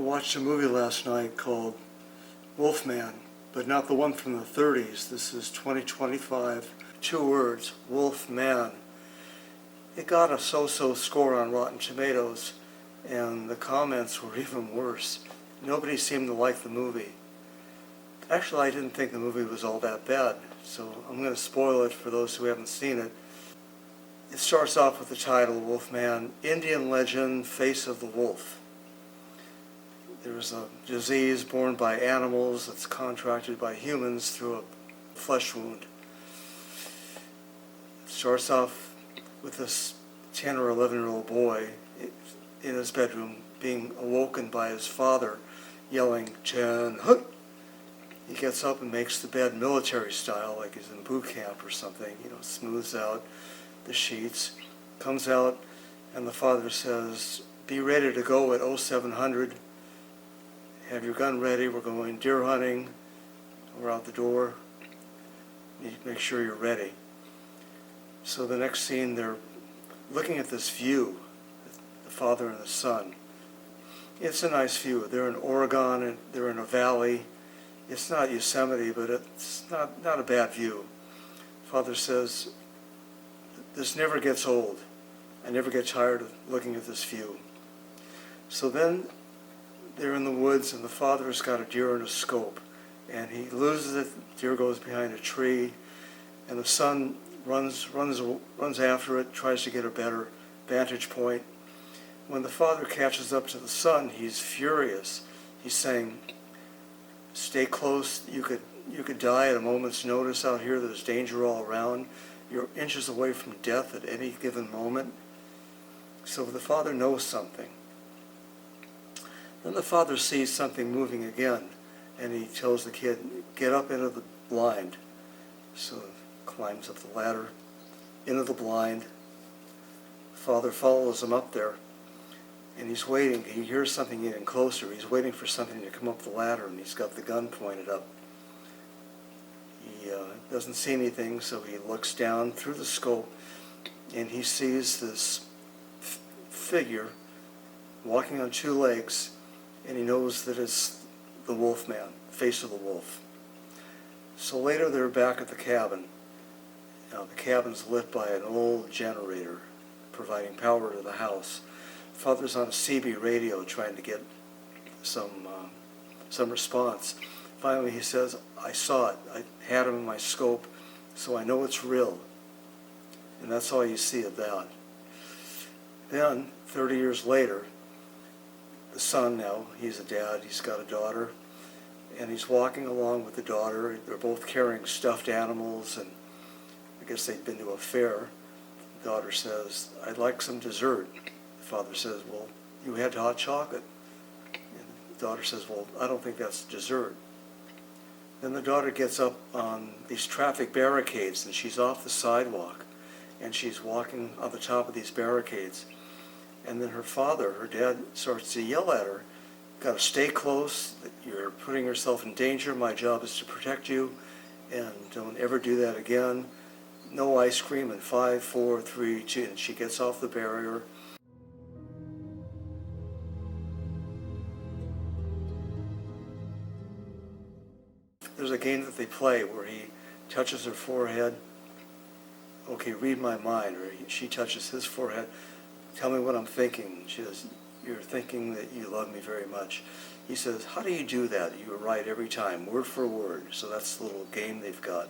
watched a movie last night called Wolfman, but not the one from the 30s. This is 2025. 2 words, Wolfman. It got a so-so score on Rotten Tomatoes, and the comments were even worse. Nobody seemed to like the movie. Actually, I didn't think the movie was all that bad, so I'm going to spoil it for those who haven't seen it. It starts off with the title, Wolfman, Indian legend, face of the wolf. There's a disease borne by animals that's contracted by humans through a flesh wound. It starts off with this 10 or 11-year-old boy in his bedroom being awoken by his father yelling, Chen, hut! He gets up and makes the bed military style, like he's in boot camp or something, smooths out the sheets, comes out, and the father says, be ready to go at 0700. Have your gun ready, we're going deer hunting, we're out the door, make sure you're ready. So the next scene, they're looking at this view, the father and the son. It's a nice view. They're in Oregon, and they're in a valley. It's not Yosemite, but it's not a bad view. Father says, this never gets old. I never get tired of looking at this view. So then they're in the woods, and the father's got a deer in a scope, and he loses it. The deer goes behind a tree, and the son runs after it, tries to get a better vantage point. When the father catches up to the son, he's furious. He's saying, stay close. You could die at a moment's notice out here. There's danger all around. You're inches away from death at any given moment. So the father knows something. Then the father sees something moving again, and he tells the kid, get up into the blind. So he climbs up the ladder, into the blind. The father follows him up there, and he's waiting. He hears something getting closer. He's waiting for something to come up the ladder, and he's got the gun pointed up. He doesn't see anything, so he looks down through the scope, and he sees this figure walking on 2 legs, and he knows that it's the Wolfman, face of the wolf. So later they're back at the cabin. The cabin's lit by an old generator providing power to the house. Father's on a CB radio trying to get some response. Finally he says, I saw it. I had him in my scope, so I know it's real. And that's all you see of that. Then, 30 years later, the son now, he's a dad, he's got a daughter, and he's walking along with the daughter. They're both carrying stuffed animals, and I guess they'd been to a fair. The daughter says, I'd like some dessert. The father says, well, you had hot chocolate. And the daughter says, well, I don't think that's dessert. Then the daughter gets up on these traffic barricades, and she's off the sidewalk, and she's walking on the top of these barricades. And then her father, her dad, starts to yell at her, got to stay close, you're putting yourself in danger, my job is to protect you, and don't ever do that again. No ice cream in 5, 4, 3, 2, and she gets off the barrier. There's a game that they play where he touches her forehead. Okay, read my mind, or she touches his forehead. Tell me what I'm thinking. She says, you're thinking that you love me very much. He says, how do you do that? You were right every time, word for word. So that's the little game they've got.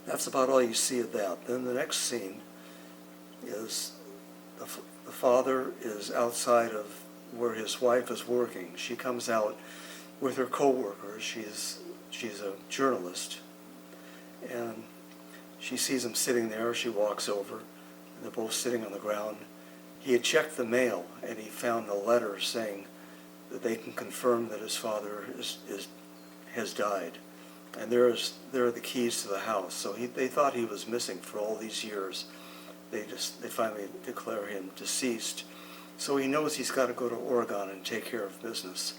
That's about all you see of that. Then the next scene is the father is outside of where his wife is working. She comes out with her co-worker. She's a journalist. And she sees him sitting there. She walks over. They're both sitting on the ground. He had checked the mail, and he found a letter saying that they can confirm that his father has died. And there are the keys to the house. So they thought he was missing for all these years. They finally declare him deceased. So he knows he's got to go to Oregon and take care of business.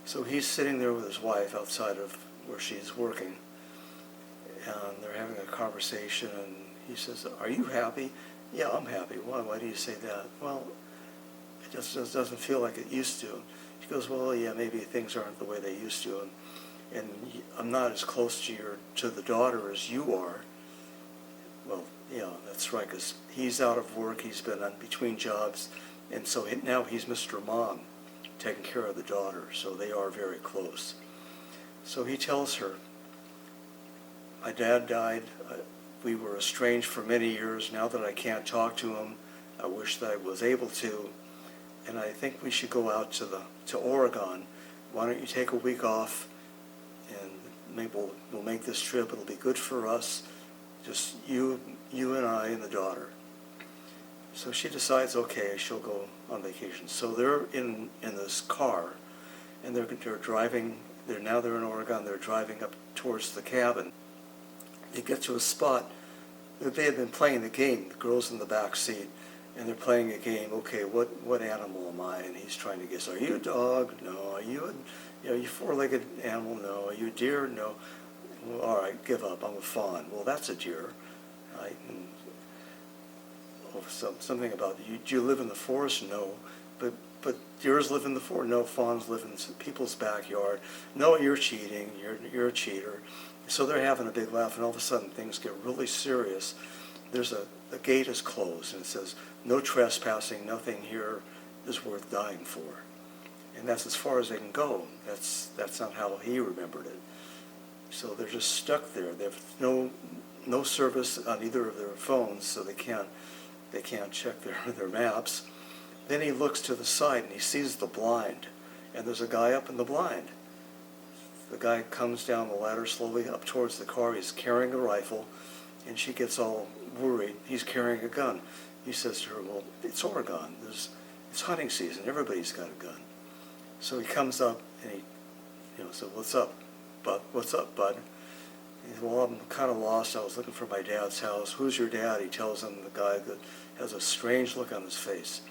So he's sitting there with his wife outside of where she's working, and they're having a conversation, and he says, are you happy? Yeah, I'm happy. Why do you say that? Well, just doesn't feel like it used to. She goes, well, yeah, maybe things aren't the way they used to, and I'm not as close to the daughter as you are. Well, yeah, that's right, because he's out of work, he's been on between jobs, and so now he's Mr. Mom, taking care of the daughter, so they are very close. So he tells her, my dad died, we were estranged for many years. Now that I can't talk to him, I wish that I was able to, and I think we should go out to Oregon. Why don't you take a week off, and maybe we'll make this trip, it'll be good for us, just you and I and the daughter. So she decides, okay, she'll go on vacation. So they're in this car, and they're driving. They're in Oregon. They're driving up towards the cabin. They get to a spot that they had been playing the game. The girl's in the back seat, and they're playing a game. Okay, what animal am I? And he's trying to guess. Are you a dog? No. Are you you four-legged animal? No. Are you a deer? No. Well, all right, give up. I'm a fawn. Well, that's a deer. Right? And, something about do you live in the forest? No, but deers live in the forest. No, fawns live in people's backyard. No, you're cheating. You're a cheater. So they're having a big laugh, and all of a sudden things get really serious. There's the gate is closed, and it says no trespassing. Nothing here is worth dying for, and that's as far as they can go. That's not how he remembered it. So they're just stuck there. They have no service on either of their phones, so they can't check their maps. Then he looks to the side and he sees the blind, and there's a guy up in the blind. The guy comes down the ladder slowly up towards the car. He's carrying a rifle, and she gets all worried. He's carrying a gun. He says to her, well, it's Oregon. It's hunting season. Everybody's got a gun. So he comes up and he said, what's up, bud? What's up, bud? He said, well, I'm kind of lost. I was looking for my dad's house. Who's your dad? He tells him, the guy that has a strange look on his face.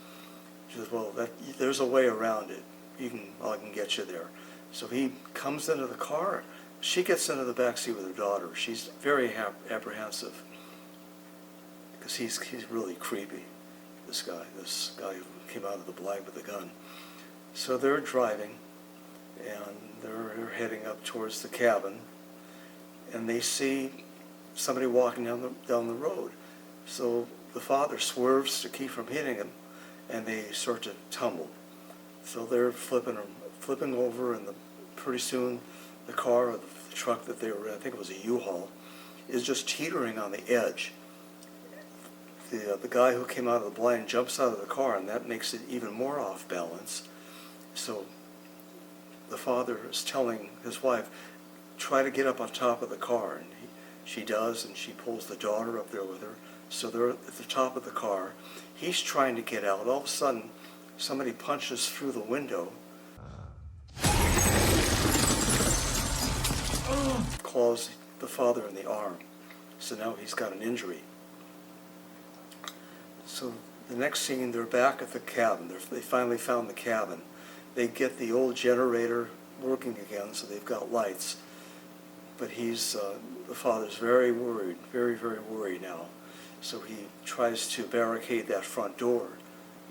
He says, well, there's a way around it. I can get you there. So he comes into the car. She gets into the back seat with her daughter. She's very apprehensive because he's really creepy, this guy who came out of the blind with a gun. So they're driving, and they're heading up towards the cabin, and they see somebody walking down the road. So the father swerves to keep from hitting him, and they start to tumble. So they're flipping over, and pretty soon the car or the truck that they were in, I think it was a U-Haul, is just teetering on the edge. The guy who came out of the blind jumps out of the car, and that makes it even more off balance. So the father is telling his wife, try to get up on top of the car, and she does, and she pulls the daughter up there with her. So they're at the top of the car. He's trying to get out. All of a sudden, somebody punches through the window, claws the father in the arm. So now he's got an injury. So the next scene, they're back at the cabin. They finally found the cabin. They get the old generator working again, so they've got lights. But the father's very worried, very, very worried now. So he tries to barricade that front door.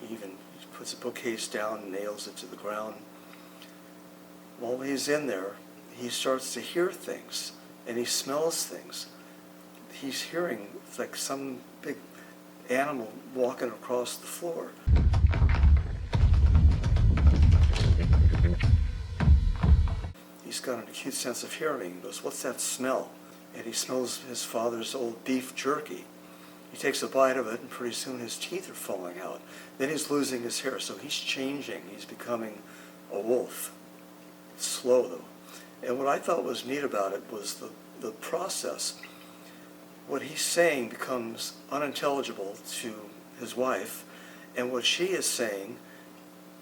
He even puts a bookcase down and nails it to the ground. While he's in there, he starts to hear things, and he smells things. He's hearing like some big animal walking across the floor. He's got an acute sense of hearing. He goes, what's that smell? And he smells his father's old beef jerky. He takes a bite of it, and pretty soon his teeth are falling out. Then he's losing his hair, so he's changing. He's becoming a wolf. It's slow, though. And what I thought was neat about it was the process. What he's saying becomes unintelligible to his wife, and what she is saying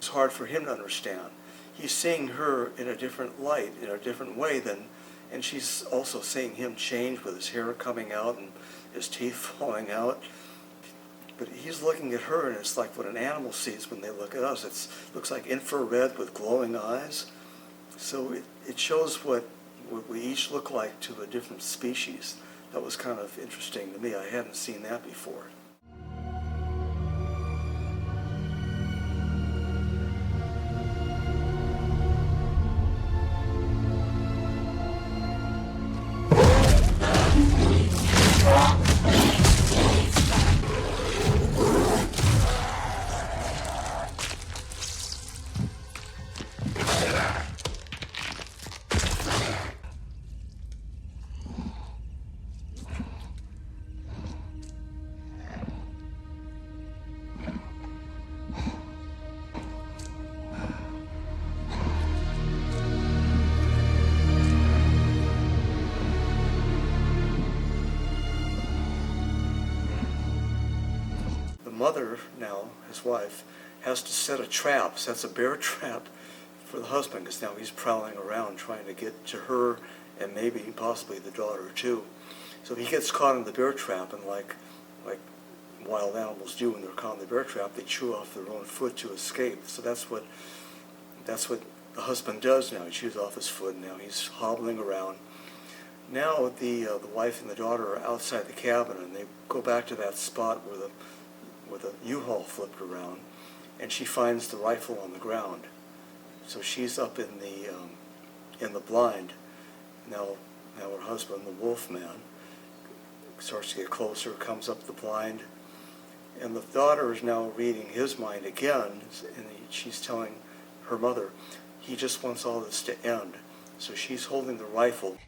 is hard for him to understand. He's seeing her in a different light, in a different way and she's also seeing him change with his hair coming out and his teeth falling out. But he's looking at her, and it's like what an animal sees when they look at us. It looks like infrared with glowing eyes. So it shows what we each look like to a different species. That was kind of interesting to me. I hadn't seen that before. mother now, his wife, has to set a trap, sets a bear trap for the husband, because now he's prowling around trying to get to her and maybe possibly the daughter too. So he gets caught in the bear trap, and like wild animals do when they're caught in the bear trap, they chew off their own foot to escape. So that's what the husband does now. He chews off his foot, and now he's hobbling around. Now the wife and the daughter are outside the cabin, and they go back to that spot where the U-Haul flipped around, and she finds the rifle on the ground. So she's up in the blind. Now her husband, the wolf man, starts to get closer, comes up the blind, and the daughter is now reading his mind again, and she's telling her mother, he just wants all this to end. So she's holding the rifle.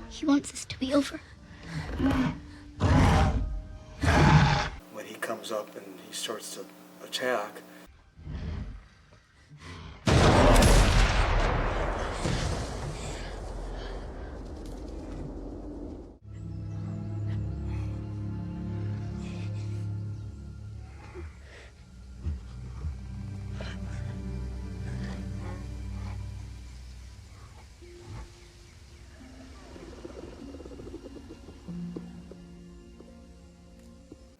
He wants this to be over. When he comes up and he starts to attack,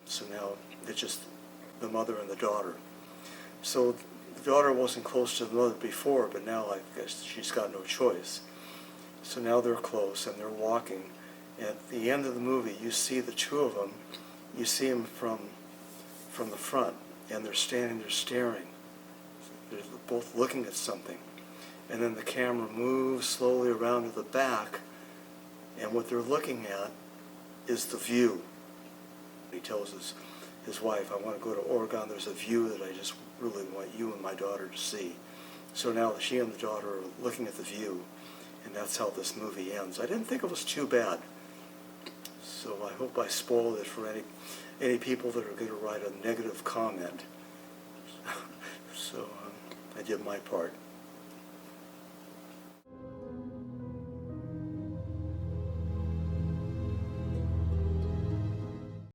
so now it's just the mother and the daughter. So the daughter wasn't close to the mother before, but now I guess she's got no choice. So now they're close and they're walking. At the end of the movie, you see the two of them. You see them from the front, and they're standing there staring. They're both looking at something. And then the camera moves slowly around to the back, and what they're looking at is the view. He tells his wife, I want to go to Oregon. There's a view that I just really want you and my daughter to see. So now she and the daughter are looking at the view, and that's how this movie ends. I didn't think it was too bad. So I hope I spoiled it for any people that are going to write a negative comment. So I did my part.